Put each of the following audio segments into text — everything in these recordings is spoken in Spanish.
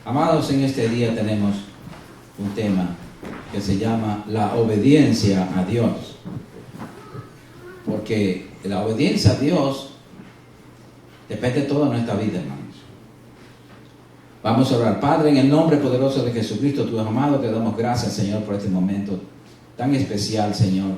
Amados, en este día tenemos un tema que se llama la obediencia a Dios. Porque la obediencia a Dios depende de toda nuestra vida, hermanos. Vamos a orar. Padre, en el nombre poderoso de Jesucristo, tu amado, te damos gracias, Señor, por este momento tan especial, Señor,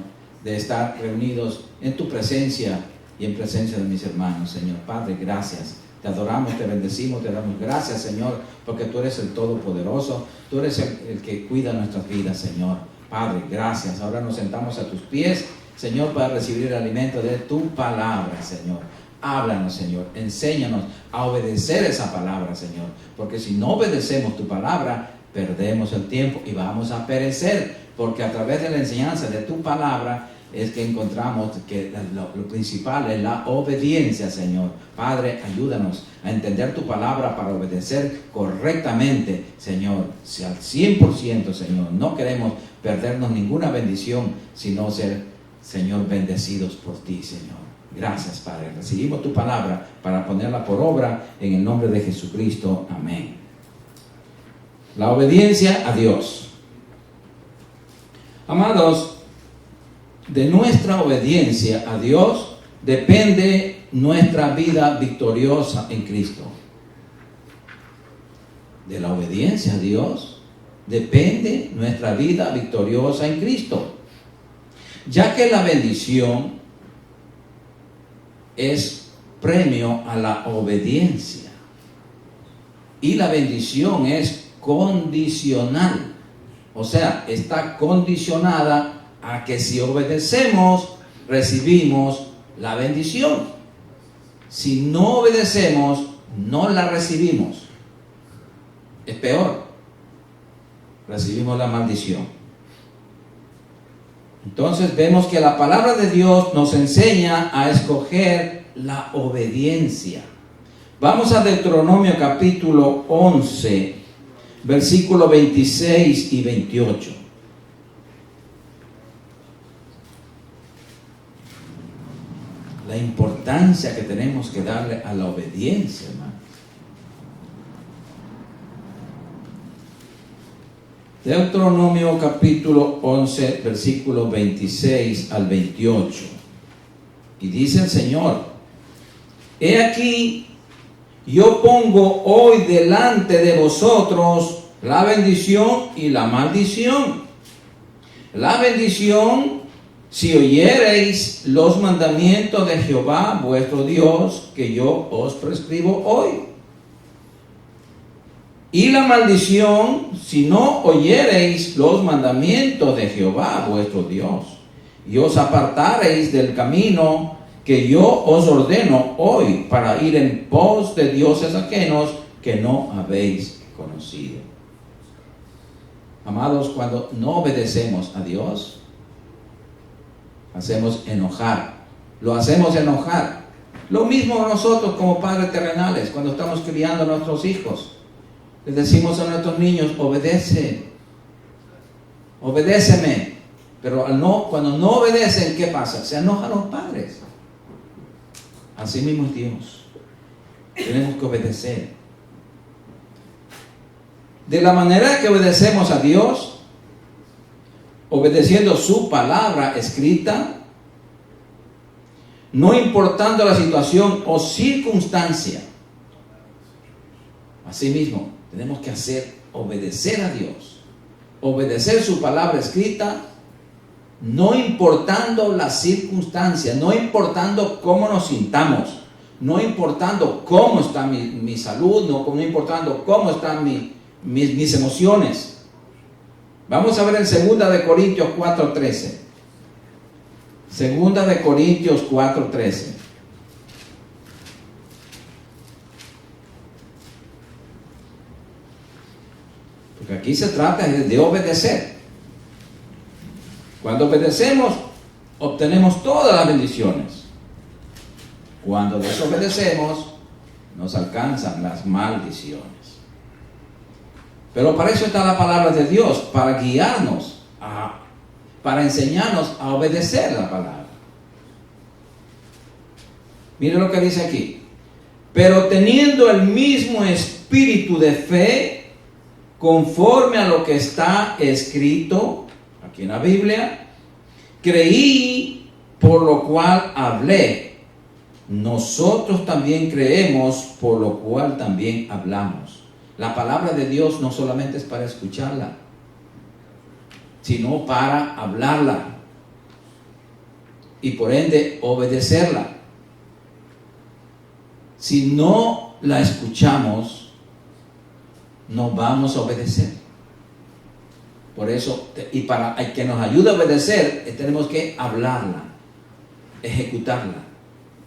de estar reunidos en tu presencia y en presencia de mis hermanos, Señor. Padre, gracias. Te adoramos, te bendecimos, te damos gracias, Señor, porque tú eres el Todopoderoso. Tú eres el que cuida nuestras vidas, Señor. Padre, gracias. Ahora nos sentamos a tus pies, Señor, para recibir el alimento de tu palabra, Señor. Háblanos, Señor. Enséñanos a obedecer esa palabra, Señor. Porque si no obedecemos tu palabra, perdemos el tiempo y vamos a perecer. Porque a través de la enseñanza de tu palabra es que encontramos que lo principal es la obediencia, Señor. Padre, ayúdanos a entender tu palabra para obedecer correctamente, Señor. Si al 100%, Señor. No queremos perdernos ninguna bendición, sino ser, Señor, bendecidos por ti, Señor. Gracias, Padre. Recibimos tu palabra para ponerla por obra en el nombre de Jesucristo. Amén. La obediencia a Dios. Amados, de nuestra obediencia a Dios depende nuestra vida victoriosa en Cristo. De la obediencia a Dios depende nuestra vida victoriosa en Cristo. Ya que la bendición es premio a la obediencia. Y la bendición es condicional. O sea, está condicionada a que si obedecemos, recibimos la bendición. Si no obedecemos, no la recibimos. Es peor. Recibimos la maldición. Entonces vemos que la palabra de Dios nos enseña a escoger la obediencia. Vamos a Deuteronomio capítulo 11, versículos 26 y 28. La importancia que tenemos que darle a la obediencia, hermano. Deuteronomio capítulo 11, versículos 26 al 28. Y dice el Señor: he aquí, yo pongo hoy delante de vosotros la bendición y la maldición. La bendición, si oyereis los mandamientos de Jehová vuestro Dios, que yo os prescribo hoy. Y la maldición, si no oyereis los mandamientos de Jehová vuestro Dios, y os apartareis del camino que yo os ordeno hoy, para ir en pos de dioses ajenos que no habéis conocido. Amados, cuando no obedecemos a Dios, hacemos enojar. Lo hacemos enojar. Lo mismo nosotros como padres terrenales, cuando estamos criando a nuestros hijos. Les decimos a nuestros niños: obedece, obedéceme. Pero cuando no obedecen, ¿qué pasa? Se enojan los padres. Así mismo es Dios. Tenemos que obedecer. De la manera que obedecemos a Dios, obedeciendo su palabra escrita, no importando la situación o circunstancia. Así mismo, tenemos que obedecer a Dios, obedecer su palabra escrita, no importando la circunstancia, no importando cómo nos sintamos, no importando cómo está mi salud, no importando cómo están mis emociones. Vamos a ver en 2 de Corintios 4:13. 2 de Corintios 4:13. Porque aquí se trata de obedecer. Cuando obedecemos, obtenemos todas las bendiciones. Cuando desobedecemos, nos alcanzan las maldiciones. Pero para eso está la palabra de Dios, para guiarnos, para enseñarnos a obedecer la palabra. Mire lo que dice aquí: pero teniendo el mismo espíritu de fe conforme a lo que está escrito aquí en la Biblia. Creí, por lo cual hablé. Nosotros también creemos, por lo cual también hablamos. La palabra de Dios no solamente es para escucharla, sino para hablarla y por ende obedecerla. Si no la escuchamos, no vamos a obedecer. Por eso, y para que nos ayude a obedecer, tenemos que hablarla, ejecutarla,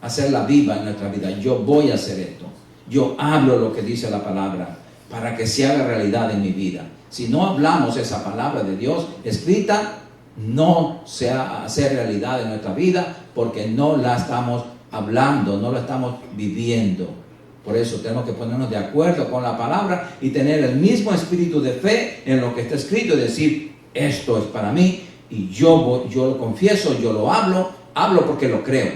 hacerla viva en nuestra vida. Yo voy a hacer esto. Yo hablo lo que dice la palabra para que se haga realidad en mi vida. Si no hablamos esa palabra de Dios escrita, no se hace realidad en nuestra vida porque no la estamos hablando, no la estamos viviendo. Por eso tenemos que ponernos de acuerdo con la palabra y tener el mismo espíritu de fe en lo que está escrito y decir, esto es para mí y yo lo confieso, yo lo hablo porque lo creo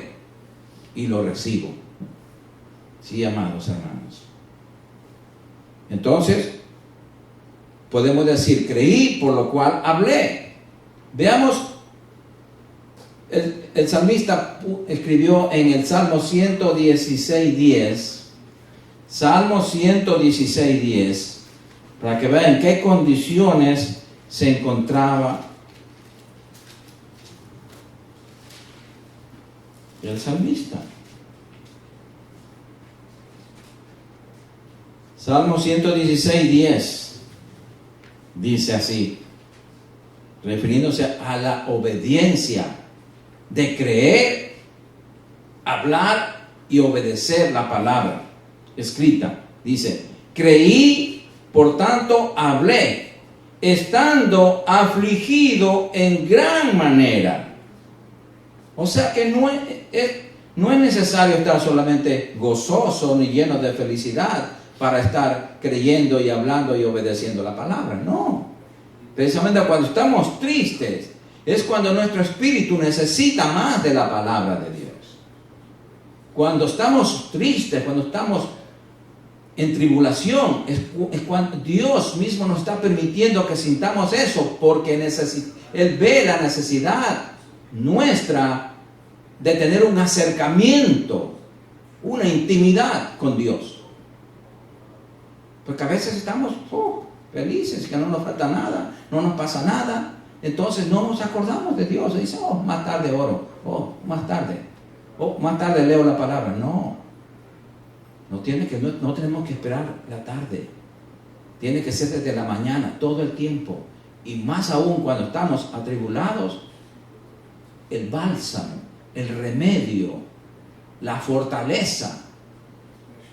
y lo recibo. Sí, amados hermanos. Entonces, podemos decir, creí, por lo cual hablé. Veamos, el salmista escribió en el Salmo 116:10, Salmo 116:10, para que vean en qué condiciones se encontraba el salmista. Salmo 116:10 dice así, refiriéndose a la obediencia de creer, hablar y obedecer la palabra escrita. Dice, creí, por tanto hablé, estando afligido en gran manera. O sea que no es necesario estar solamente gozoso ni lleno de felicidad para estar creyendo y hablando y obedeciendo la palabra. No. Precisamente cuando estamos tristes es cuando nuestro espíritu necesita más de la palabra de Dios. Cuando estamos tristes, cuando estamos en tribulación, es cuando Dios mismo nos está permitiendo que sintamos eso, porque Él ve la necesidad nuestra de tener un acercamiento, una intimidad con Dios. Porque a veces estamos felices, que no nos falta nada, no nos pasa nada, entonces no nos acordamos de Dios. Y dice, más tarde oro, más tarde leo la palabra. No tenemos que esperar la tarde, tiene que ser desde la mañana, todo el tiempo, y más aún cuando estamos atribulados. El bálsamo, el remedio, la fortaleza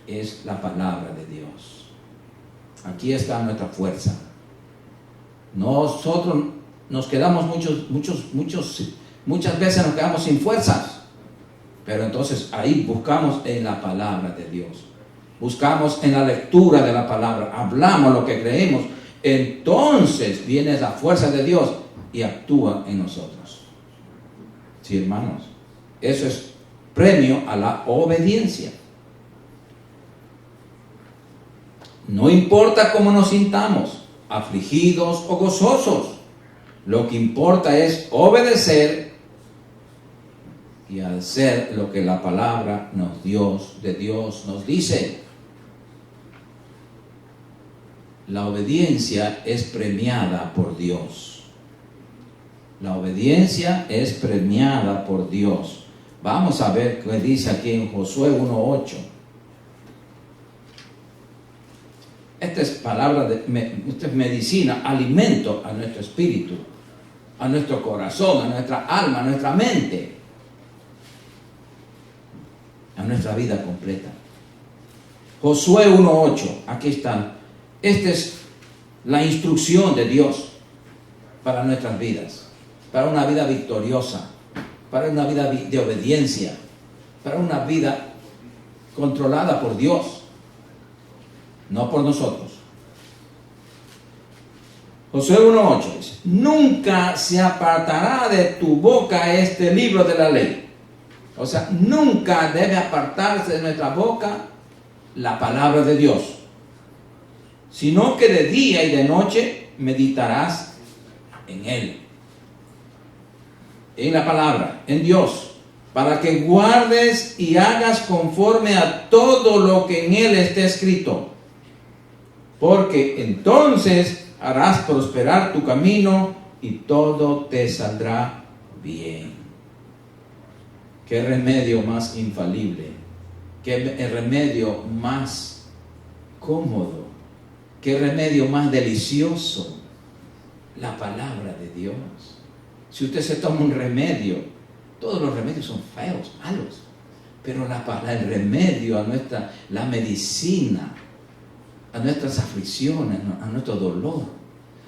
es la palabra de Dios. Aquí está nuestra fuerza. Nosotros nos quedamos muchas veces nos quedamos sin fuerzas, pero entonces ahí buscamos en la palabra de Dios, buscamos en la lectura de la palabra, hablamos lo que creemos, entonces viene la fuerza de Dios y actúa en nosotros. Sí, hermanos, eso es premio a la obediencia. No importa cómo nos sintamos, afligidos o gozosos, lo que importa es obedecer y hacer lo que la palabra de Dios nos dice. La obediencia es premiada por Dios. La obediencia es premiada por Dios. Vamos a ver qué dice aquí en Josué 1:8. Esta es palabra esta es medicina, alimento a nuestro espíritu, a nuestro corazón, a nuestra alma, a nuestra mente, a nuestra vida completa. Josué 1:8, aquí están. Esta es la instrucción de Dios para nuestras vidas, para una vida victoriosa, para una vida de obediencia, para una vida controlada por Dios, no por nosotros. Josué 1:8 dice, nunca se apartará de tu boca este libro de la ley. O sea, nunca debe apartarse de nuestra boca la palabra de Dios. sino que de día y de noche meditarás en Él, en la palabra, en Dios, para que guardes y hagas conforme a todo lo que en Él esté escrito, porque entonces harás prosperar tu camino y todo te saldrá bien. Qué remedio más infalible, qué remedio más cómodo, qué remedio más delicioso, la palabra de Dios. Si usted se toma un remedio, todos los remedios son feos, malos, pero el remedio la medicina, a nuestras aflicciones, a nuestro dolor,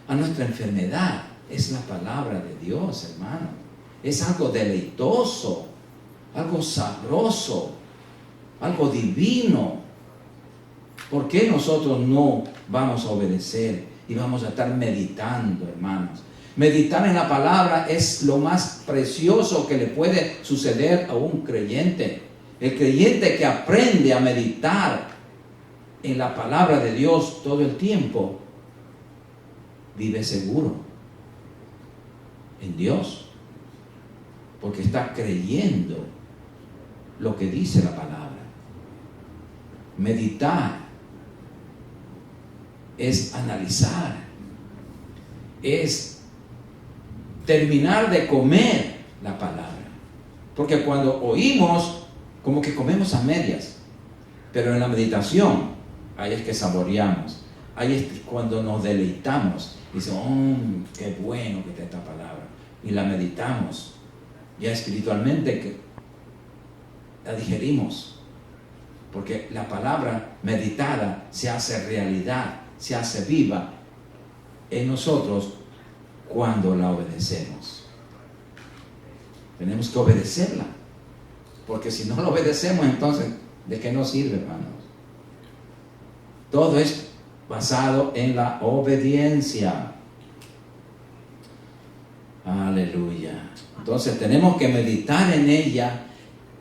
a nuestra enfermedad, es la palabra de Dios, hermano. Es algo deleitoso, algo sabroso, algo divino. ¿Por qué nosotros no vamos a obedecer y vamos a estar meditando, hermanos? Meditar en la palabra es lo más precioso que le puede suceder a un creyente. El creyente que aprende a meditar en la palabra de Dios todo el tiempo, vive seguro en Dios, porque está creyendo lo que dice la palabra. Meditar es analizar, es terminar de comer la palabra, porque cuando oímos, como que comemos a medias, pero en la meditación, ahí es que saboreamos, ahí es cuando nos deleitamos, y decimos, qué bueno que está esta palabra, y la meditamos, ya espiritualmente que la digerimos, porque la palabra meditada se hace realidad, se hace viva en nosotros cuando la obedecemos. Tenemos que obedecerla, porque si no la obedecemos, entonces, ¿de qué nos sirve, hermanos? Todo es basado en la obediencia. Aleluya. Entonces tenemos que meditar en ella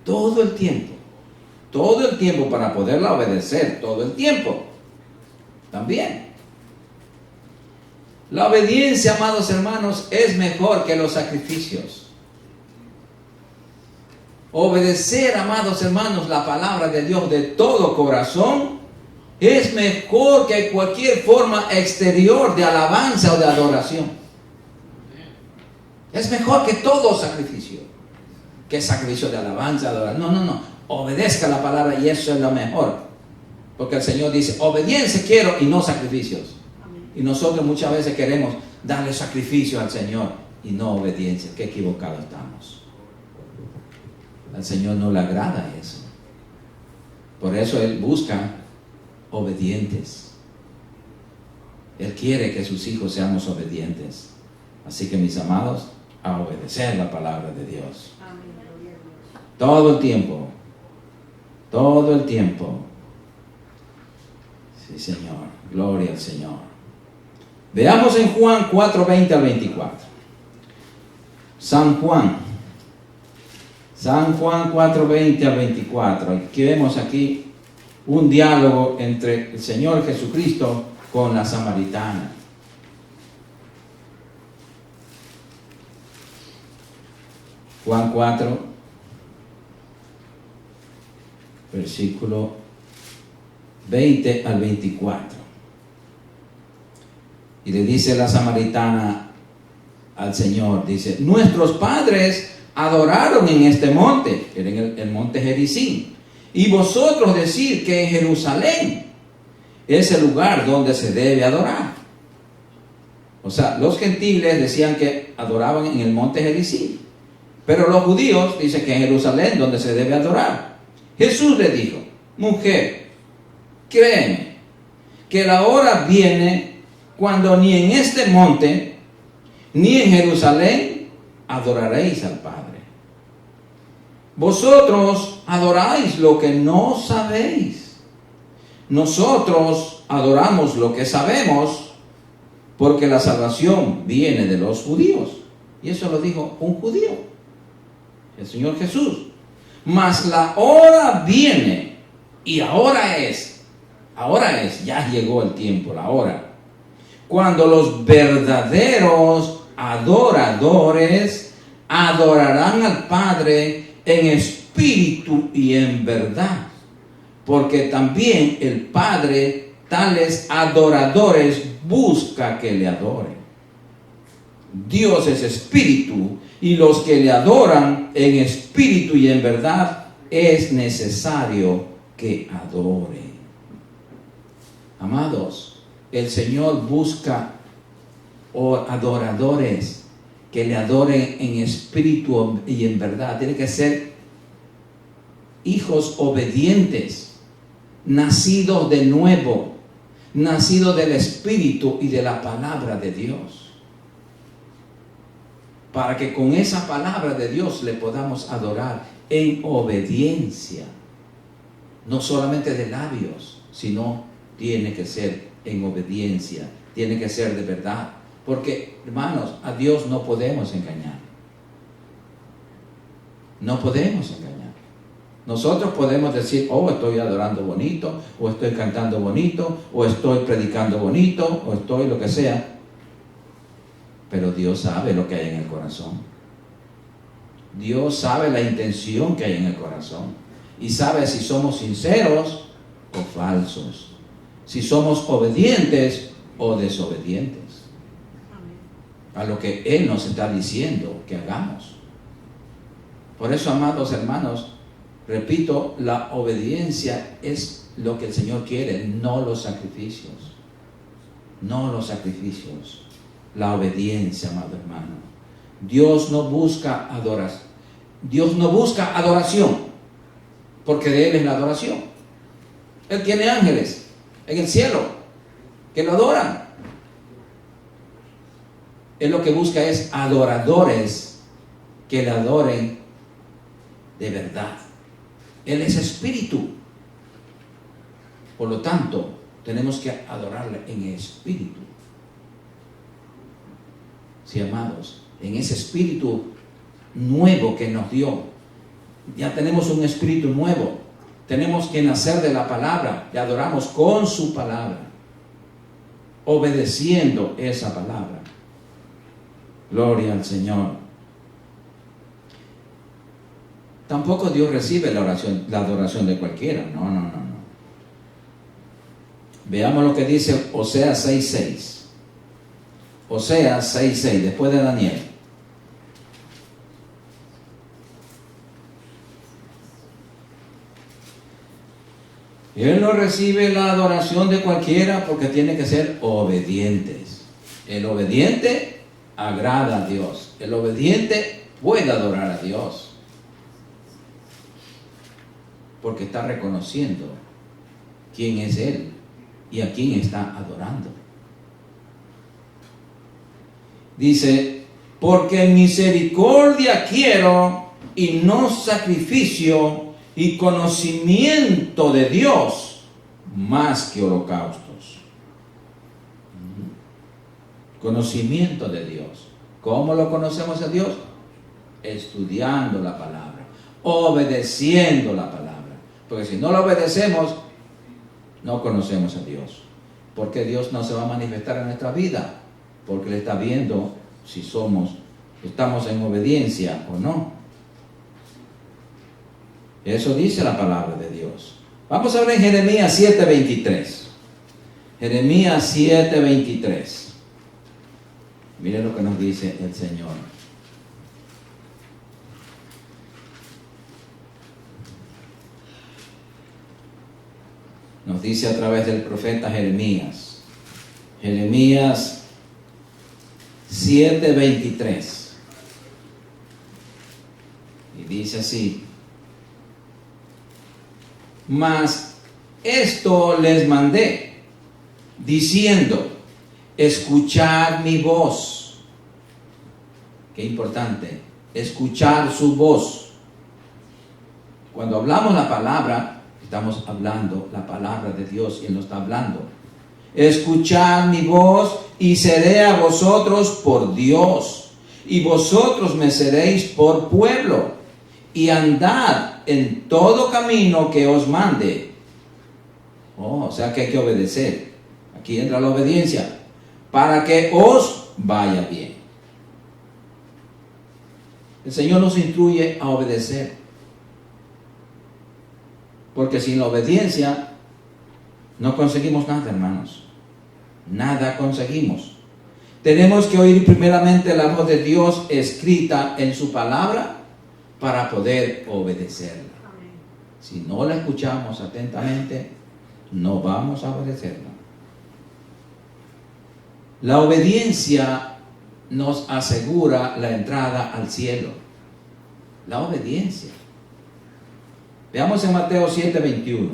todo el tiempo para poderla obedecer todo el tiempo. También. La obediencia, amados hermanos, es mejor que los sacrificios. Obedecer, amados hermanos, la palabra de Dios de todo corazón es mejor que cualquier forma exterior de alabanza o de adoración. Es mejor que todo sacrificio. Que sacrificio de alabanza, adoración. No. Obedezca la palabra y eso es lo mejor. Porque el Señor dice, obediencia quiero y no sacrificios. Y nosotros muchas veces queremos darle sacrificio al Señor y no obediencia. Qué equivocados estamos. Al Señor no le agrada eso. Por eso Él busca obedientes. Él quiere que sus hijos seamos obedientes. Así que, mis amados, a obedecer la palabra de Dios. Todo el tiempo. Todo el tiempo. Sí, Señor. Gloria al Señor. Veamos en Juan 4:20 al 24. San Juan 4:20 al 24. Aquí vemos aquí un diálogo entre el Señor Jesucristo con la samaritana. Juan 4, versículo 20 al 24. Y le dice la samaritana al Señor, dice, nuestros padres adoraron en este monte, era en el monte Gerizim, y vosotros decís que en Jerusalén es el lugar donde se debe adorar. O sea, los gentiles decían que adoraban en el monte Gerizim, pero los judíos dicen que en Jerusalén donde se debe adorar. Jesús le dijo, mujer, créeme que la hora viene cuando ni en este monte ni en Jerusalén adoraréis al Padre. Vosotros adoráis lo que no sabéis. Nosotros adoramos lo que sabemos, porque la salvación viene de los judíos. Y eso lo dijo un judío, el Señor Jesús. Mas la hora viene, y ahora es, Ahora ya llegó el tiempo, la hora. Cuando los verdaderos adoradores adorarán al Padre en espíritu y en verdad. Porque también el Padre tales adoradores busca que le adoren. Dios es espíritu, y los que le adoran en espíritu y en verdad es necesario que adoren. Amados, el Señor busca adoradores que le adoren en espíritu y en verdad. Tiene que ser hijos obedientes, nacidos de nuevo, nacidos del Espíritu y de la palabra de Dios. Para que con esa palabra de Dios le podamos adorar en obediencia. No solamente de labios, sino tiene que ser en obediencia, tiene que ser de verdad. Porque, hermanos, a Dios no podemos engañar. No podemos engañar. Nosotros podemos decir, oh, estoy adorando bonito, o estoy cantando bonito, o estoy predicando bonito, o estoy lo que sea. Pero Dios sabe lo que hay en el corazón. Dios sabe la intención que hay en el corazón. Y sabe si somos sinceros o falsos. Si somos obedientes o desobedientes. A lo que Él nos está diciendo que hagamos. Por eso, amados hermanos, repito, la obediencia es lo que el Señor quiere, no los sacrificios. No los sacrificios. La obediencia, amado hermano. Dios no busca adoración. Dios no busca adoración, porque de Él es la adoración. Él tiene ángeles en el cielo que lo adoran. Él lo que busca es adoradores que le adoren de verdad. Él es espíritu. Por lo tanto, tenemos que adorarle en espíritu. Sí, amados, en ese espíritu nuevo que nos dio. Ya tenemos un espíritu nuevo. Tenemos que nacer de la palabra. Le adoramos con su palabra, obedeciendo esa palabra. Gloria al Señor. Tampoco Dios recibe la adoración de cualquiera. No. Veamos lo que dice Oseas 6:6. Oseas 6:6, después de Daniel. Él no recibe la adoración de cualquiera porque tiene que ser obedientes. El obediente agrada a Dios. El obediente puede adorar a Dios. Porque está reconociendo quién es Él y a quién está adorando. Dice, porque misericordia quiero y no sacrificio, y conocimiento de Dios más que holocaustos. Conocimiento de Dios. ¿Cómo lo conocemos a Dios? Estudiando la palabra, obedeciendo la palabra. Porque si no lo obedecemos, no conocemos a Dios. Porque Dios no se va a manifestar en nuestra vida. Porque Él está viendo si estamos en obediencia o no. Eso dice la palabra de Dios. Vamos a ver en Jeremías 7:23. Jeremías 7:23. Miren lo que nos dice el Señor. Nos dice a través del profeta Jeremías. Jeremías 7:23. Y dice así: mas esto les mandé, diciendo, escuchad mi voz. Qué importante, escuchar su voz. Cuando hablamos la palabra, estamos hablando la palabra de Dios y Él nos está hablando. Escuchad mi voz y seré a vosotros por Dios, y vosotros me seréis por pueblo. Y andad en todo camino que os mande, Oh, o sea que hay que obedecer. Aquí entra la obediencia. Para que os vaya bien. El Señor nos instruye a obedecer. Porque sin la obediencia no conseguimos nada, hermanos. Nada conseguimos. Tenemos que oír primeramente la voz de Dios escrita en su palabra para poder obedecerla. Si no la escuchamos atentamente, no vamos a obedecerla. La obediencia nos asegura la entrada al cielo. La obediencia. Veamos en Mateo 7:21.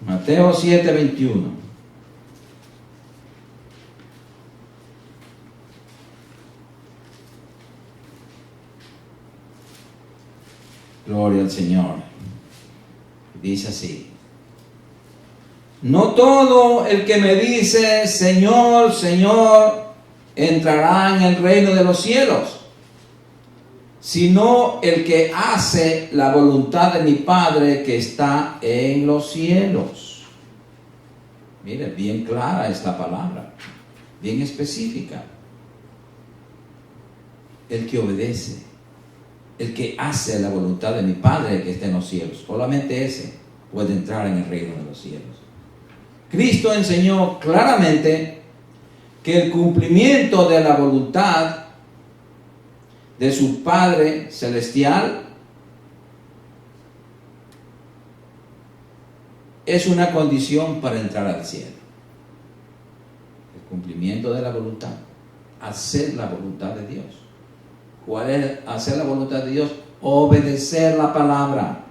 Mateo 7:21. Gloria al Señor. Dice así: no todo el que me dice Señor, Señor, entrará en el reino de los cielos, sino el que hace la voluntad de mi Padre que está en los cielos. Mire, bien clara esta palabra, bien específica. El que obedece, el que hace la voluntad de mi Padre que está en los cielos, solamente ese puede entrar en el reino de los cielos. Cristo enseñó claramente que el cumplimiento de la voluntad de su Padre Celestial es una condición para entrar al cielo. El cumplimiento de la voluntad, hacer la voluntad de Dios. ¿Cuál es hacer la voluntad de Dios? Obedecer la palabra.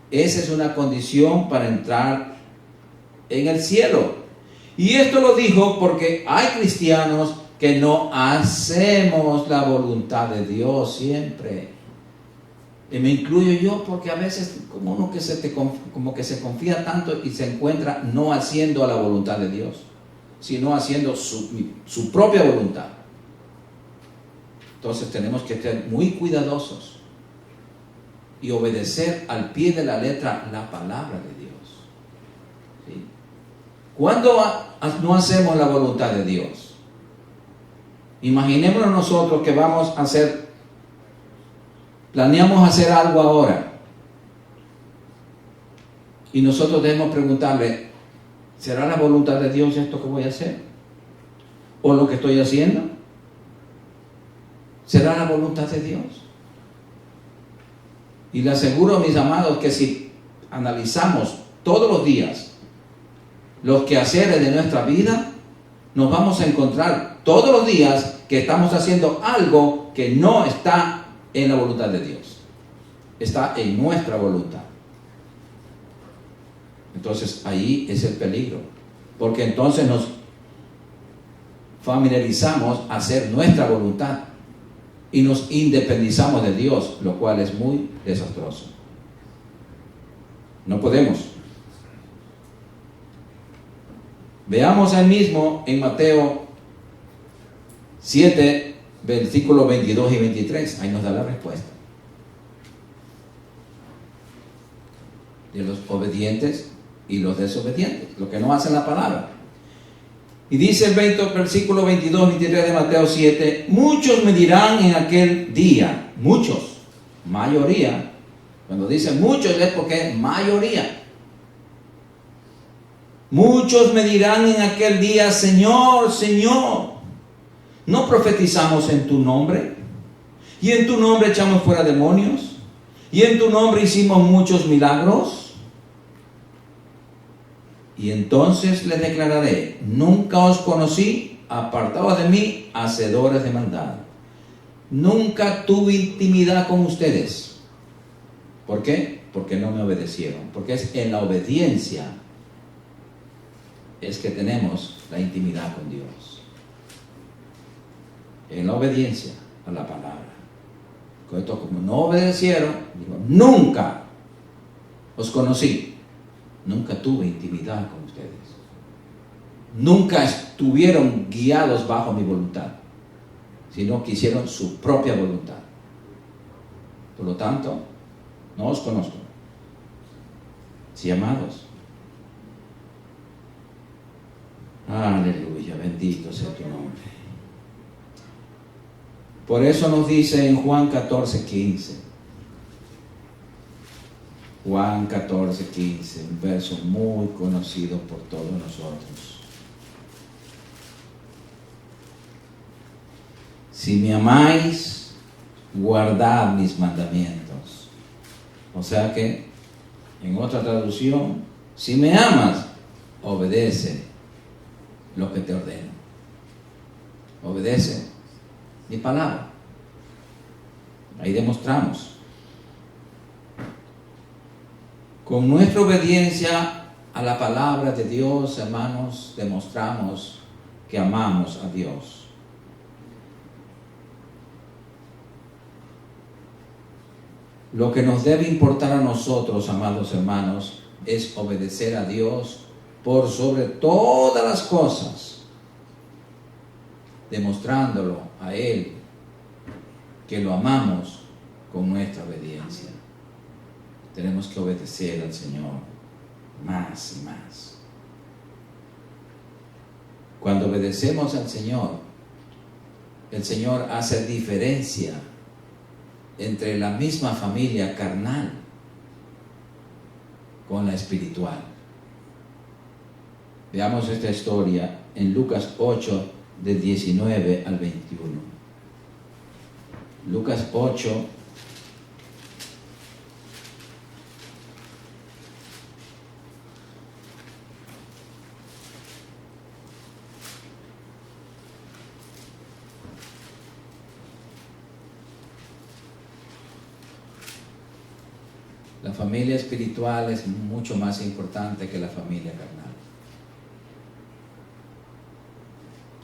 Esa es una condición para entrar en el cielo. Y esto lo dijo porque hay cristianos que no hacemos la voluntad de Dios siempre. Y me incluyo yo, porque a veces como uno que se confía tanto y se encuentra no haciendo la voluntad de Dios, sino haciendo su propia voluntad. Entonces tenemos que ser muy cuidadosos y obedecer al pie de la letra la palabra de Dios. ¿Sí? ¿Cuándo no hacemos la voluntad de Dios? Imaginémonos nosotros que vamos a planeamos hacer algo ahora. Y nosotros debemos preguntarle, ¿será la voluntad de Dios esto que voy a hacer? ¿O lo que estoy haciendo? ¿Será la voluntad de Dios? Y le aseguro, mis amados, que si analizamos todos los días los quehaceres de nuestra vida, nos vamos a encontrar todos los días que estamos haciendo algo que no está en la voluntad de Dios. Está en nuestra voluntad. Entonces ahí es el peligro, porque entonces nos familiarizamos a hacer nuestra voluntad y nos independizamos de Dios, lo cual es muy desastroso. No podemos. Veamos ahí mismo en Mateo 7, versículos 22 y 23. Ahí nos da la respuesta. De los obedientes y los desobedientes, los que no hacen la palabra. Y dice el versículo 22, 23 de Mateo 7, muchos me dirán en aquel día, muchos, mayoría, cuando dice muchos es porque es mayoría. Muchos me dirán en aquel día, Señor, Señor, ¿no profetizamos en tu nombre? ¿Y en tu nombre echamos fuera demonios? ¿Y en tu nombre hicimos muchos milagros? Y entonces les declararé, nunca os conocí, apartados de mí, hacedores de maldad. Nunca tuve intimidad con ustedes. ¿Por qué? Porque no me obedecieron. Porque es en la obediencia es que tenemos la intimidad con Dios. En la obediencia a la palabra. Con esto, como no obedecieron, digo, nunca os conocí. Nunca tuve intimidad con ustedes. Nunca estuvieron guiados bajo mi voluntad, sino que hicieron su propia voluntad. Por lo tanto, no os conozco. Sí, amados. Aleluya, bendito sea tu nombre. Por eso nos dice en Juan 14:15. Juan 14:15, un verso muy conocido por todos nosotros. Si me amáis, guardad mis mandamientos. O sea que, en otra traducción, si me amas, obedece lo que te ordeno. Obedece mi palabra. Ahí demostramos. Con nuestra obediencia a la palabra de Dios, hermanos, demostramos que amamos a Dios. Lo que nos debe importar a nosotros, amados hermanos, es obedecer a Dios por sobre todas las cosas, demostrándolo a Él que lo amamos con nuestra obediencia. Tenemos que obedecer al Señor más y más. Cuando obedecemos al Señor, el Señor hace diferencia entre la misma familia carnal con la espiritual. Veamos esta historia en Lucas 8, del 19 al 21. Lucas 8, la familia espiritual es mucho más importante que la familia carnal.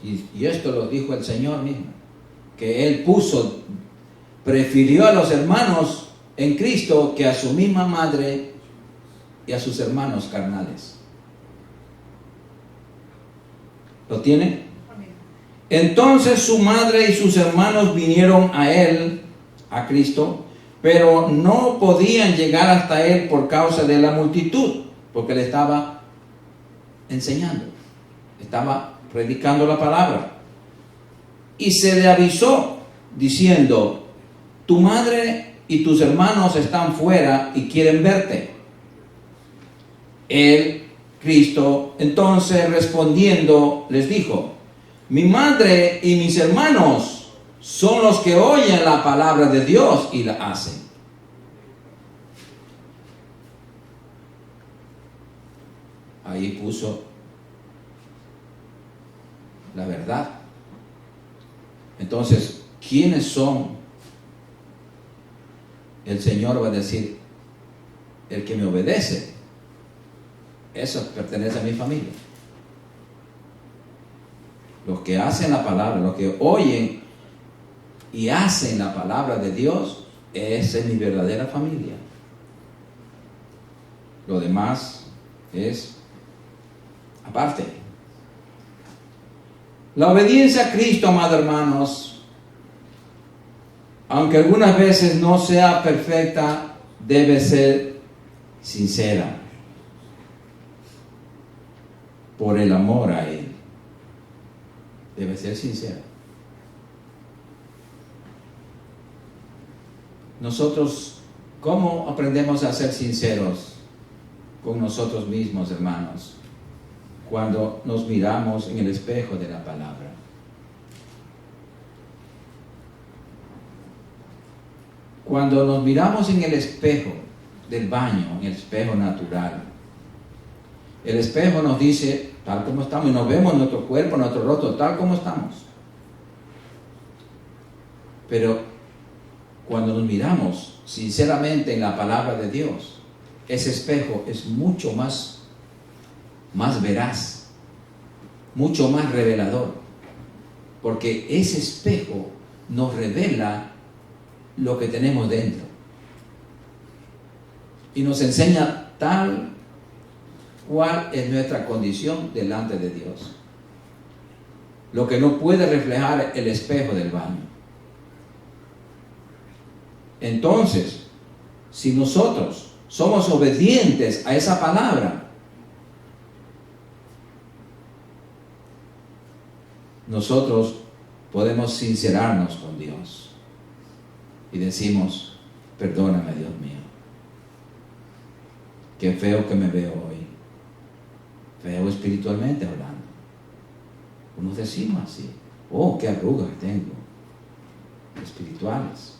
Y esto lo dijo el Señor mismo, que Él prefirió a los hermanos en Cristo que a su misma madre y a sus hermanos carnales. ¿Lo tiene? Entonces su madre y sus hermanos vinieron a Él, a Cristo, pero no podían llegar hasta Él por causa de la multitud, porque le estaba enseñando, estaba predicando la palabra. Y se le avisó diciendo: tu madre y tus hermanos están fuera y quieren verte. Él, Cristo, entonces respondiendo les dijo: mi madre y mis hermanos son los que oyen la palabra de Dios y la hacen. Ahí puso la verdad. Entonces, ¿quiénes son? El Señor va a decir: el que me obedece, eso pertenece a mi familia. Los que hacen la palabra, los que oyen y hacen la palabra de Dios, esa es mi verdadera familia. Lo demás es aparte. La obediencia a Cristo, amados hermanos, aunque algunas veces no sea perfecta, debe ser sincera por el amor a Él. Debe ser sincera. Nosotros, ¿cómo aprendemos a ser sinceros con nosotros mismos, hermanos? Cuando nos miramos en el espejo de la palabra. Cuando nos miramos en el espejo del baño, en el espejo natural, el espejo nos dice tal como estamos y nos vemos nuestro cuerpo, nuestro rostro, tal como estamos. Pero cuando nos miramos sinceramente en la palabra de Dios, ese espejo es mucho más veraz, mucho más revelador, porque ese espejo nos revela lo que tenemos dentro y nos enseña tal cual es nuestra condición delante de Dios, lo que no puede reflejar el espejo del baño. Entonces, si nosotros somos obedientes a esa palabra, nosotros podemos sincerarnos con Dios y decimos: perdóname, Dios mío, qué feo que me veo hoy, feo espiritualmente hablando. Unos decimos así: oh, qué arrugas tengo espirituales.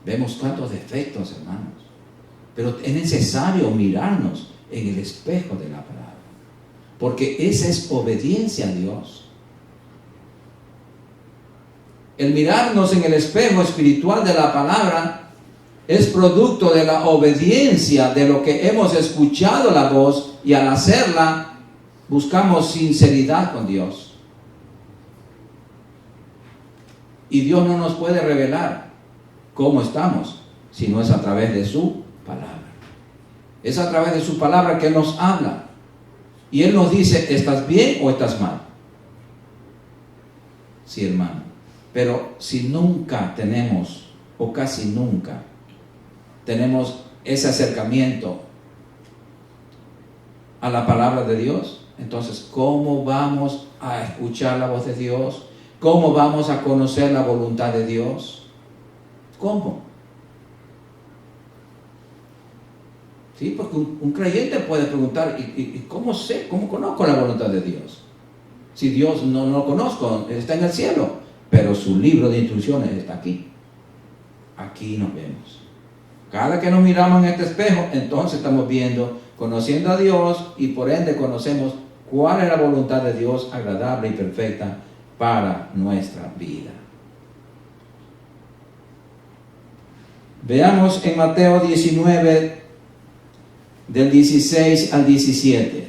Vemos tantos defectos, hermanos, pero es necesario mirarnos en el espejo de la palabra, porque esa es obediencia a Dios. El mirarnos en el espejo espiritual de la palabra es producto de la obediencia de lo que hemos escuchado la voz, y al hacerla buscamos sinceridad con Dios. Y Dios no nos puede revelar cómo estamos si no es a través de su palabra. Es a través de su palabra que Él nos habla. Y Él nos dice: ¿estás bien o estás mal? Sí, hermano. Pero si nunca tenemos, o casi nunca, tenemos ese acercamiento a la palabra de Dios, entonces, ¿cómo vamos a escuchar la voz de Dios? ¿Cómo vamos a conocer la voluntad de Dios? ¿Cómo? Sí, porque un creyente puede preguntar: ¿y cómo sé? ¿Cómo conozco la voluntad de Dios? Si Dios no lo conozco, está en el cielo, pero su libro de instrucciones está aquí. Aquí nos vemos. Cada que nos miramos en este espejo, entonces estamos viendo, conociendo a Dios, y por ende conocemos cuál es la voluntad de Dios agradable y perfecta para nuestra vida. Veamos en Mateo 19, del 16 al 17.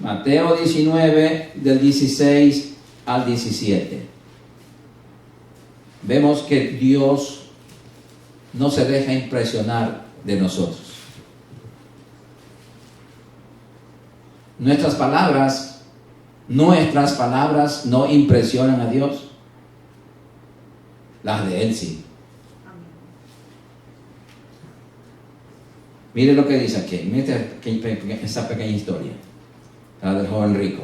Mateo 19, del 16 al 17. Vemos que Dios no se deja impresionar de nosotros. Nuestras palabras no impresionan a Dios. Las de Él sí. Mire lo que dice aquí. Mire esa pequeña historia, la del joven rico.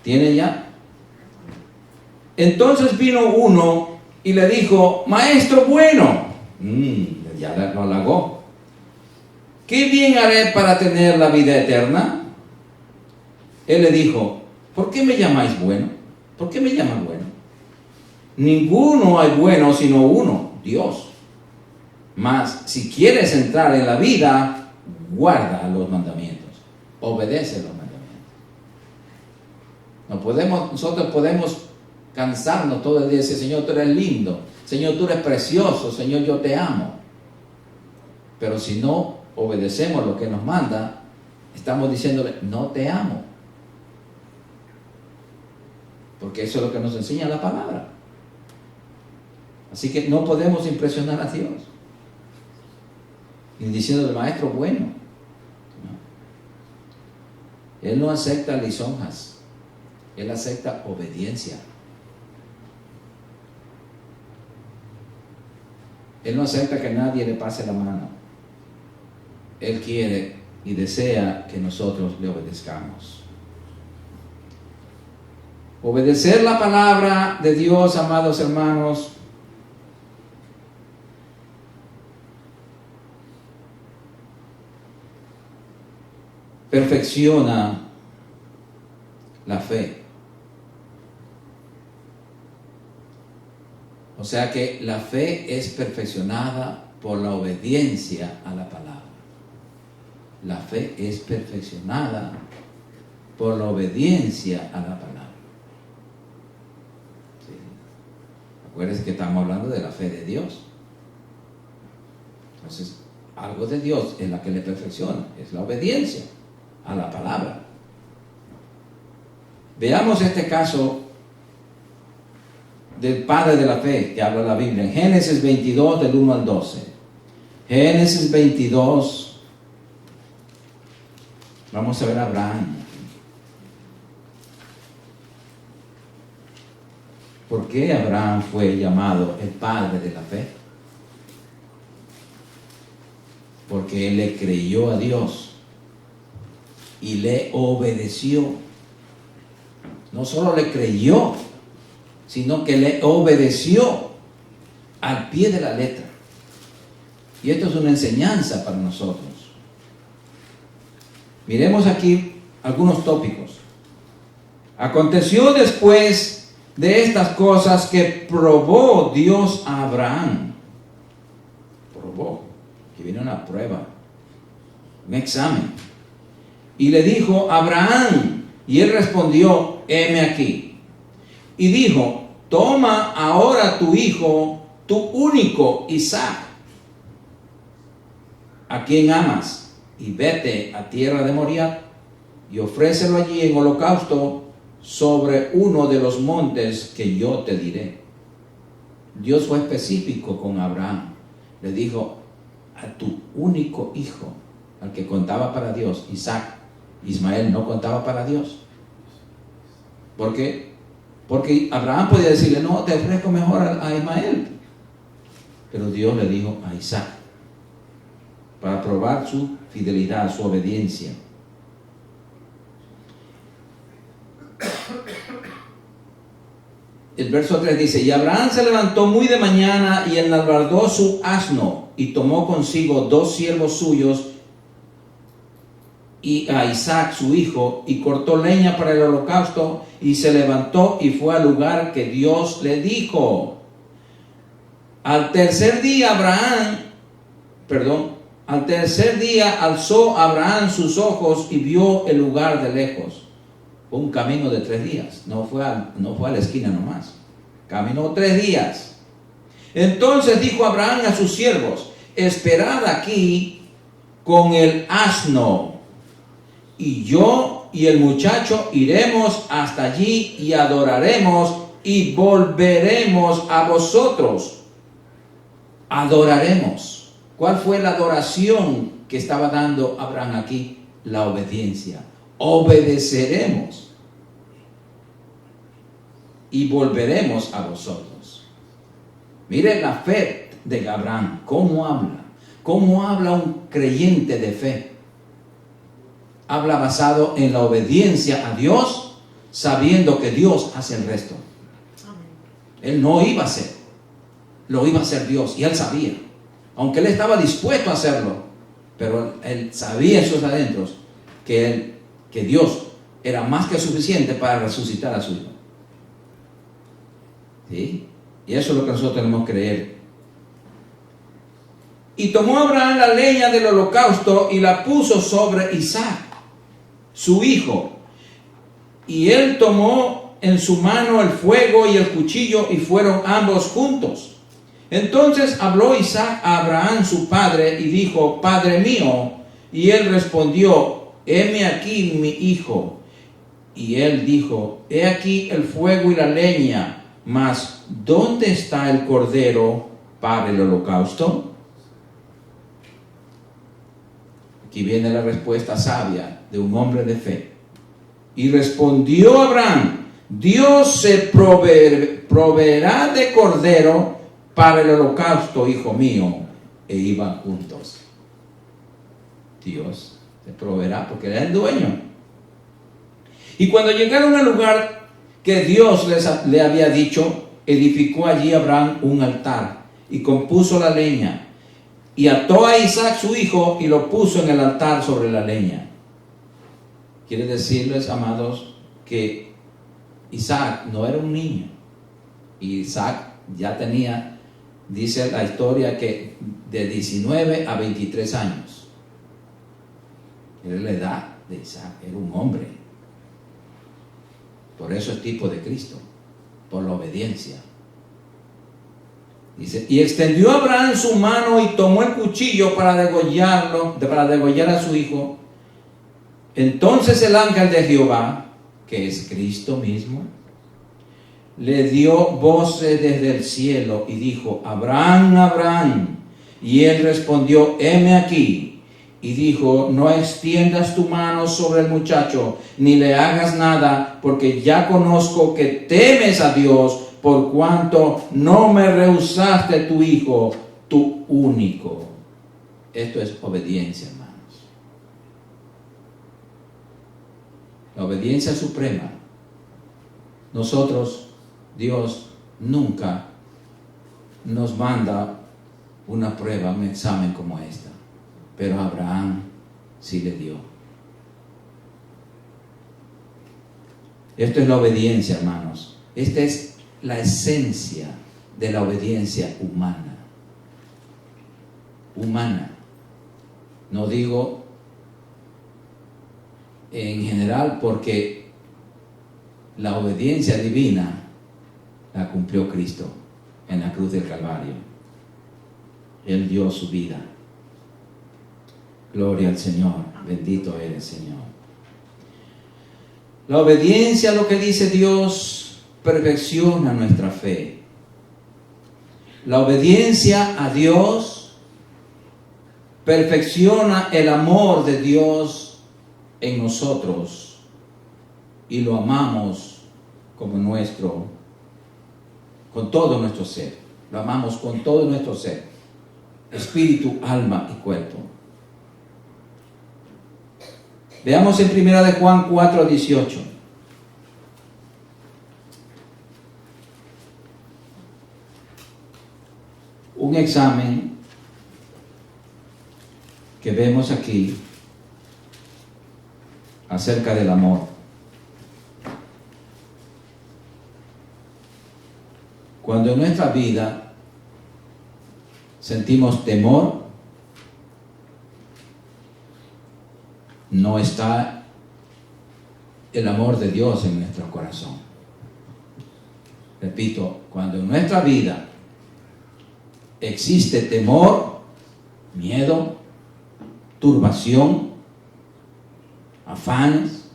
¿Tiene ya? Entonces vino uno y le dijo: maestro bueno. Ya lo halagó. ¿Qué bien haré para tener la vida eterna? Él le dijo: ¿por qué me llamáis bueno? ¿Por qué me llaman bueno? Ninguno hay bueno sino uno, Dios. Mas si quieres entrar en la vida, guarda los mandamientos, obedece los mandamientos. Nosotros podemos cansarnos todo el día y decir: Señor, tú eres lindo, Señor, tú eres precioso, Señor, yo te amo. Pero si no obedecemos lo que nos manda, estamos diciéndole: no te amo. Porque eso es lo que nos enseña la palabra. Así que no podemos impresionar a Dios ni diciendo: el maestro bueno. No. Él no acepta lisonjas, Él acepta obediencia. Él no acepta que nadie le pase la mano. Él quiere y desea que nosotros le obedezcamos. Obedecer la palabra de Dios, amados hermanos, perfecciona la fe. O sea que la fe es perfeccionada por la obediencia a la palabra. La fe es perfeccionada por la obediencia a la palabra. ¿Sí? Acuérdense que estamos hablando de la fe de Dios. Entonces, algo de Dios es la que le perfecciona, es la obediencia a la palabra. Veamos este caso del padre de la fe que habla la Biblia en Génesis 22 del 1 al 12. Génesis 22. Vamos a ver a Abraham. ¿Por qué Abraham fue llamado el padre de la fe? porque él le creyó a Dios y le obedeció. No solo le creyó, sino que le obedeció al pie de la letra. Y esto es una enseñanza para nosotros. Miremos aquí algunos tópicos. Aconteció después de estas cosas que probó Dios a Abraham. Probó, que viene una prueba, un examen. Y le dijo: Abraham. Y él respondió: heme aquí. Y dijo: toma ahora tu hijo, tu único Isaac, a quien amas, y vete a tierra de Moriah, y ofrécelo allí en holocausto sobre uno de los montes que yo te diré. Dios fue específico con Abraham. Le dijo: a tu único hijo, al que contaba para Dios, Isaac. Ismael no contaba para Dios. ¿Por qué? Porque Abraham podía decirle: no, te ofrezco mejor a Ismael. Pero Dios le dijo a Isaac, para probar su fidelidad, su obediencia. El verso 3 dice: y Abraham se levantó muy de mañana y enalbardó su asno y tomó consigo 2 siervos suyos y a Isaac su hijo, y cortó leña para el holocausto, y se levantó y fue al lugar que Dios le dijo. Al tercer día alzó Abraham sus ojos y vio el lugar de lejos. Fue un camino de 3 días, no fue a la esquina nomás, caminó 3 días. Entonces dijo Abraham a sus siervos: esperad aquí con el asno, y yo y el muchacho iremos hasta allí y adoraremos y volveremos a vosotros. Adoraremos. ¿Cuál fue la adoración que estaba dando Abraham aquí? La obediencia. Obedeceremos y volveremos a vosotros. Mire la fe de Abraham, cómo habla un creyente de fe. Habla basado en la obediencia a Dios, sabiendo que Dios hace el resto. Él no iba a hacer, lo iba a hacer Dios, y él sabía, aunque él estaba dispuesto a hacerlo, pero él sabía en sus adentros que Dios era más que suficiente para resucitar a su hijo. ¿Sí? Y eso es lo que nosotros tenemos que creer. Y tomó Abraham la leña del holocausto y la puso sobre Isaac, su hijo. Y él tomó en su mano el fuego y el cuchillo, y fueron ambos juntos. Entonces habló Isaac a Abraham su padre y dijo: Padre mío. Y él respondió: heme aquí mi hijo. Y él dijo: he aquí el fuego y la leña, mas ¿dónde está el cordero para el holocausto? Aquí viene la respuesta sabia de un hombre de fe. Y respondió Abraham: Dios se proveerá de cordero para el holocausto, hijo mío. E iban juntos. Dios se proveerá porque era el dueño. Y cuando llegaron al lugar que Dios le había dicho, edificó allí Abraham un altar y compuso la leña, y ató a Isaac su hijo y lo puso en el altar sobre la leña. Quiere decirles, amados, que Isaac no era un niño. Isaac ya tenía, dice la historia, que de 19 a 23 años. Era la edad de Isaac, era un hombre. Por eso es tipo de Cristo, por la obediencia. Dice: y extendió Abraham su mano y tomó el cuchillo para degollar a su hijo. Entonces el ángel de Jehová, que es Cristo mismo, le dio voces desde el cielo y dijo: Abraham, Abraham. Y él respondió: heme aquí. Y dijo: no extiendas tu mano sobre el muchacho, ni le hagas nada, porque ya conozco que temes a Dios, por cuanto no me rehusaste tu hijo, tu único. Esto es obediencia, hermanos. La obediencia suprema. Nosotros, Dios nunca nos manda una prueba, un examen como esta, pero a Abraham sí le dio. Esto es la obediencia, hermanos. Esta es la esencia de la obediencia humana. Humana. No digo en general, porque la obediencia divina la cumplió Cristo en la cruz del Calvario. Él dio su vida. Gloria al Señor. Bendito eres, Señor. La obediencia a lo que dice Dios perfecciona nuestra fe. La obediencia a Dios perfecciona el amor de Dios en nosotros y lo amamos como nuestro, con todo nuestro ser. Lo amamos con todo nuestro ser, espíritu, alma y cuerpo. Veamos en 1 de Juan 4:18. Un examen que vemos aquí acerca del amor. Cuando en nuestra vida sentimos temor, no está el amor de Dios en nuestro corazón. Repito, cuando en nuestra vida existe temor, miedo, turbación, afanes,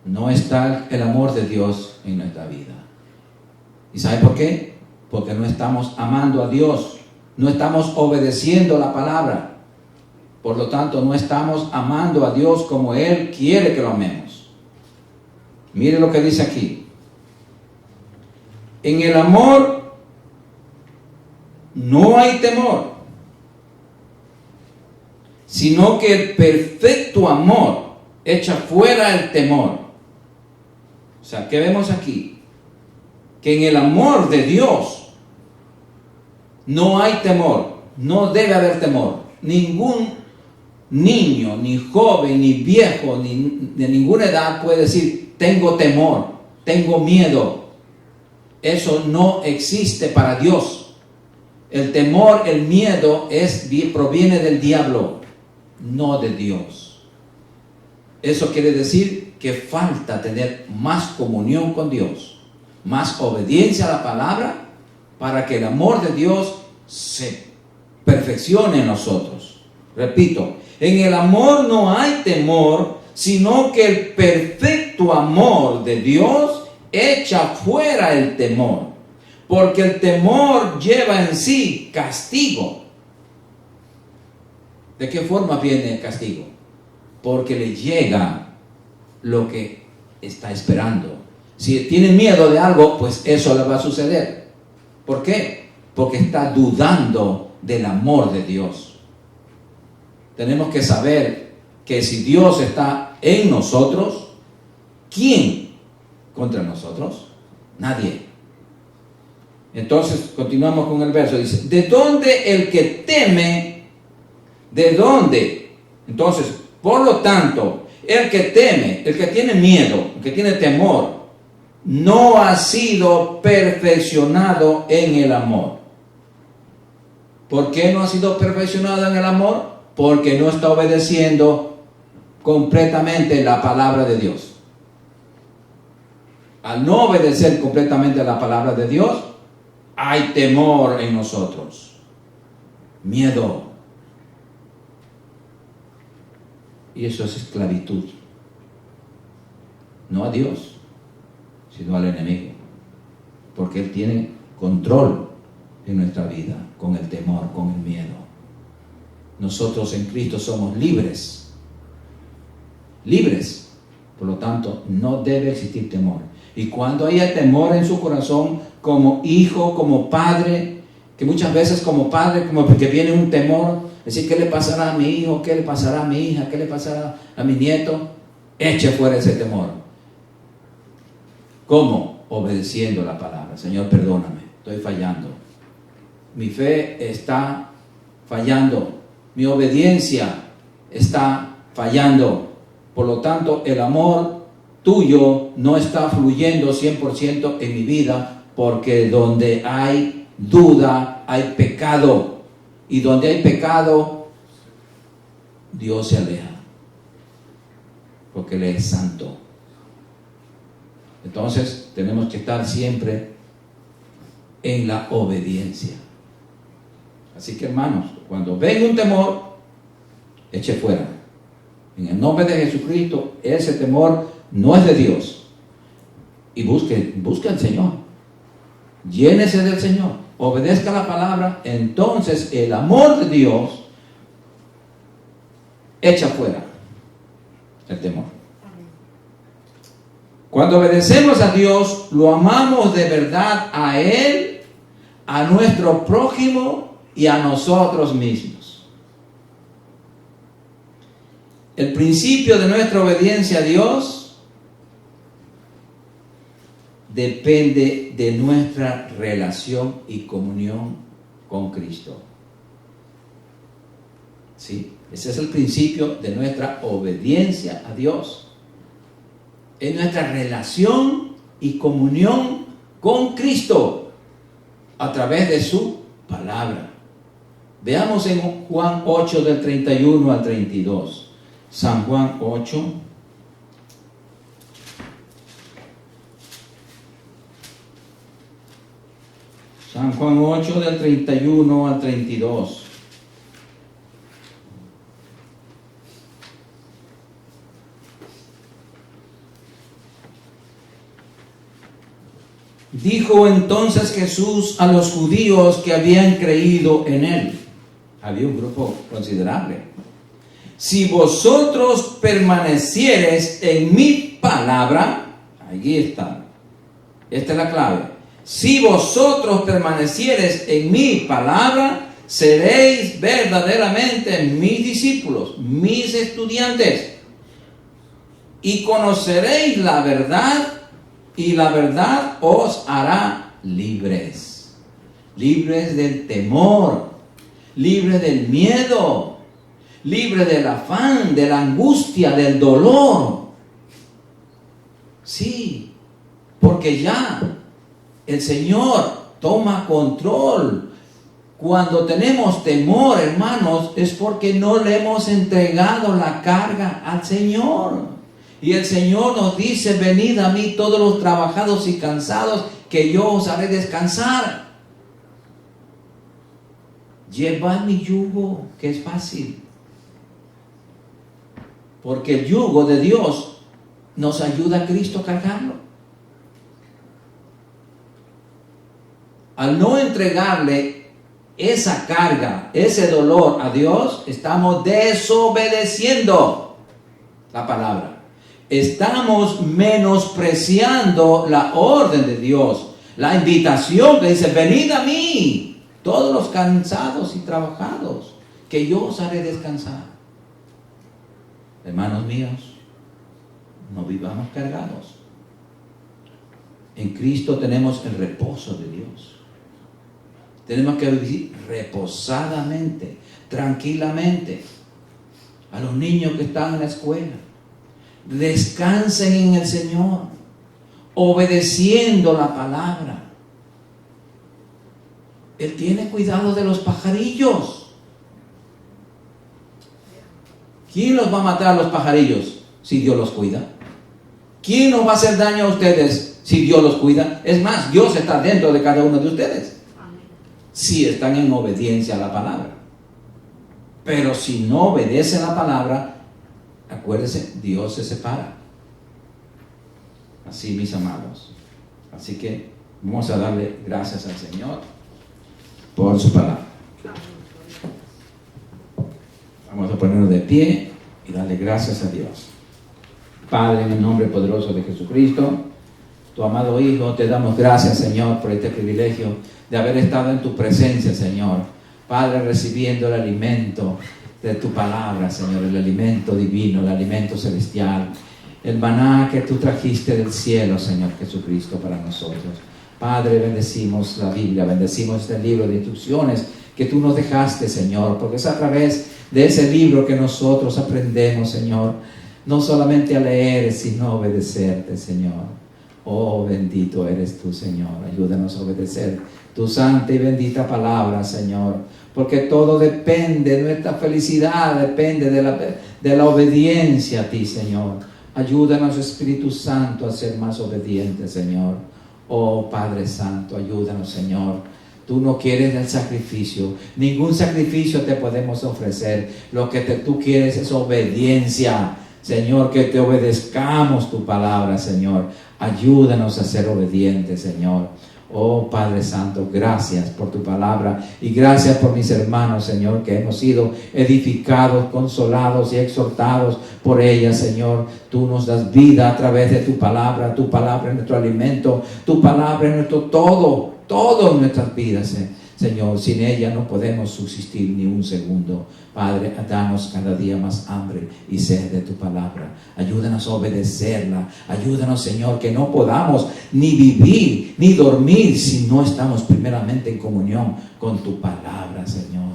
no está el amor de Dios en nuestra vida. ¿Y sabe por qué? Porque no estamos amando a Dios, no estamos obedeciendo la palabra. Por lo tanto, no estamos amando a Dios como Él quiere que lo amemos. Mire lo que dice aquí. En el amor no hay temor, sino que el perfecto amor echa fuera el temor. O sea, ¿qué vemos aquí? Que en el amor de Dios no hay temor, no debe haber temor. Ningún niño, ni joven, ni viejo, ni de ninguna edad puede decir, tengo temor, tengo miedo. Eso no existe para Dios. El temor, el miedo proviene del diablo, no de Dios. Eso quiere decir que falta tener más comunión con Dios, más obediencia a la palabra, para que el amor de Dios se perfeccione en nosotros. Repito, en el amor no hay temor, sino que el perfecto amor de Dios echa fuera el temor, porque el temor lleva en sí castigo. ¿De qué forma viene el castigo? Porque le llega lo que está esperando. Si tiene miedo de algo, pues eso le va a suceder. ¿Por qué? Porque está dudando del amor de Dios. Tenemos que saber que si Dios está en nosotros, ¿quién contra nosotros? Nadie. Entonces, continuamos con el verso. Dice, ¿de dónde el que teme? ¿De dónde? Entonces, por lo tanto, el que teme, el que tiene miedo, el que tiene temor, no ha sido perfeccionado en el amor. ¿Por qué no ha sido perfeccionado en el amor? Porque no está obedeciendo completamente la palabra de Dios. Al no obedecer completamente la palabra de Dios, hay temor en nosotros, miedo. Y eso es esclavitud. No a Dios, sino al enemigo. Porque Él tiene control en nuestra vida, con el temor, con el miedo. Nosotros en Cristo somos libres. Libres. Por lo tanto, no debe existir temor. Y cuando haya temor en su corazón, como hijo, como padre, que muchas veces como padre, como porque viene un temor, decir, ¿qué le pasará a mi hijo? ¿Qué le pasará a mi hija? ¿Qué le pasará a mi nieto? Eche fuera ese temor. ¿Cómo? Obedeciendo la palabra. Señor, perdóname, estoy fallando. Mi fe está fallando. Mi obediencia está fallando. Por lo tanto, el amor tuyo no está fluyendo 100% en mi vida, porque donde hay duda, hay pecado. Y donde hay pecado, Dios se aleja, porque Él es santo. Entonces, tenemos que estar siempre en la obediencia. Así que, hermanos, cuando venga un temor, eche fuera. En el nombre de Jesucristo, ese temor no es de Dios. Y busque al Señor. Llénese del Señor. Obedezca la palabra. Entonces, el amor de Dios echa fuera el temor. Cuando obedecemos a Dios, lo amamos de verdad a Él, a nuestro prójimo y a nosotros mismos. El principio de nuestra obediencia a Dios depende de nuestra relación y comunión con Cristo. ¿Sí? Ese es el principio de nuestra obediencia a Dios. Es nuestra relación y comunión con Cristo a través de su palabra. Veamos en Juan 8 del 31 al 32. San Juan 8. San Juan 8 del 31 al 32. Dijo entonces Jesús a los judíos que habían creído en Él. Había un grupo considerable. Si vosotros permaneciereis en mi palabra, allí está. Esta es la clave. Si vosotros permaneciereis en mi palabra, seréis verdaderamente mis discípulos, mis estudiantes, y conoceréis la verdad, y la verdad os hará libres. Libres del temor, libres del miedo, libres del afán, de la angustia, del dolor. Sí, porque ya el Señor toma control. Cuando tenemos temor, hermanos, es porque no le hemos entregado la carga al Señor. Y el Señor nos dice, venid a mí todos los trabajados y cansados, que yo os haré descansar. Llevad mi yugo, que es fácil. Porque el yugo de Dios nos ayuda a Cristo a cargarlo. Al no entregarle esa carga, ese dolor a Dios, estamos desobedeciendo la palabra. Estamos menospreciando la orden de Dios, la invitación que dice, venid a mí, todos los cansados y trabajados, que yo os haré descansar. Hermanos míos, no vivamos cargados. En Cristo tenemos el reposo de Dios. Tenemos que vivir reposadamente, tranquilamente. A los niños que están en la escuela, descansen en el Señor, obedeciendo la palabra. Él tiene cuidado de los pajarillos. ¿Quién los va a matar a los pajarillos si Dios los cuida? ¿Quién nos va a hacer daño a ustedes si Dios los cuida? Es más, Dios está dentro de cada uno de ustedes, si están en obediencia a la palabra. Pero si no obedecen la palabra, acuérdense, Dios se separa. Así, mis amados. Así que vamos a darle gracias al Señor por su palabra. Vamos a ponernos de pie y darle gracias a Dios. Padre, en el nombre poderoso de Jesucristo, tu amado Hijo, te damos gracias, Señor, por este privilegio de haber estado en tu presencia, Señor. Padre, recibiendo el alimento de tu palabra, Señor, el alimento divino, el alimento celestial, el maná que tú trajiste del cielo, Señor Jesucristo, para nosotros. Padre, bendecimos la Biblia, bendecimos este libro de instrucciones que tú nos dejaste, Señor, porque es a través de ese libro que nosotros aprendemos, Señor, no solamente a leer, sino a obedecerte, Señor. Oh, bendito eres tú, Señor. Ayúdanos a obedecer tu santa y bendita palabra, Señor, porque todo depende, nuestra felicidad depende de la obediencia a ti, Señor. Ayúdanos, Espíritu Santo, a ser más obedientes, Señor. Oh, Padre Santo, ayúdanos, Señor. Tú no quieres el sacrificio. Ningún sacrificio te podemos ofrecer. Lo que tú quieres es obediencia. Señor, que te obedezcamos tu palabra, Señor. Ayúdanos a ser obedientes, Señor. Oh, Padre Santo, gracias por tu palabra y gracias por mis hermanos, Señor, que hemos sido edificados, consolados y exhortados por ella, Señor. Tú nos das vida a través de tu palabra es nuestro alimento, tu palabra es nuestro todo en nuestras vidas, Señor. Sin ella no podemos subsistir ni un segundo. Padre, danos cada día más hambre y sed de tu palabra. Ayúdanos a obedecerla. Ayúdanos, Señor, que no podamos ni vivir ni dormir si no estamos primeramente en comunión con tu palabra, Señor.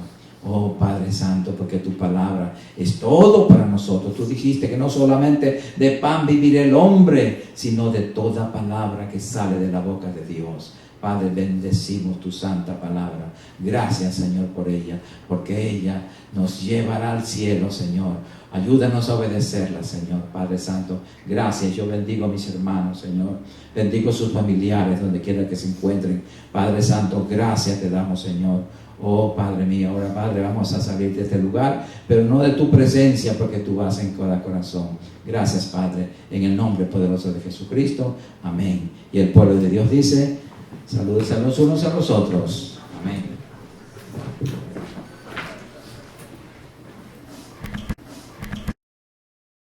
Oh, Padre Santo, porque tu palabra es todo para nosotros. Tú dijiste que no solamente de pan vivirá el hombre, sino de toda palabra que sale de la boca de Dios. Padre, bendecimos tu santa palabra. Gracias, Señor, por ella, porque ella nos llevará al cielo, Señor. Ayúdanos a obedecerla, Señor. Padre Santo, gracias. Yo bendigo a mis hermanos, Señor. Bendigo a sus familiares, donde quiera que se encuentren. Padre Santo, gracias te damos, Señor. Oh, Padre mío, ahora, Padre, vamos a salir de este lugar, pero no de tu presencia, porque tú vas en cada corazón. Gracias, Padre, en el nombre poderoso de Jesucristo. Amén. Y el pueblo de Dios dice: saludos a los unos a los otros. Amén.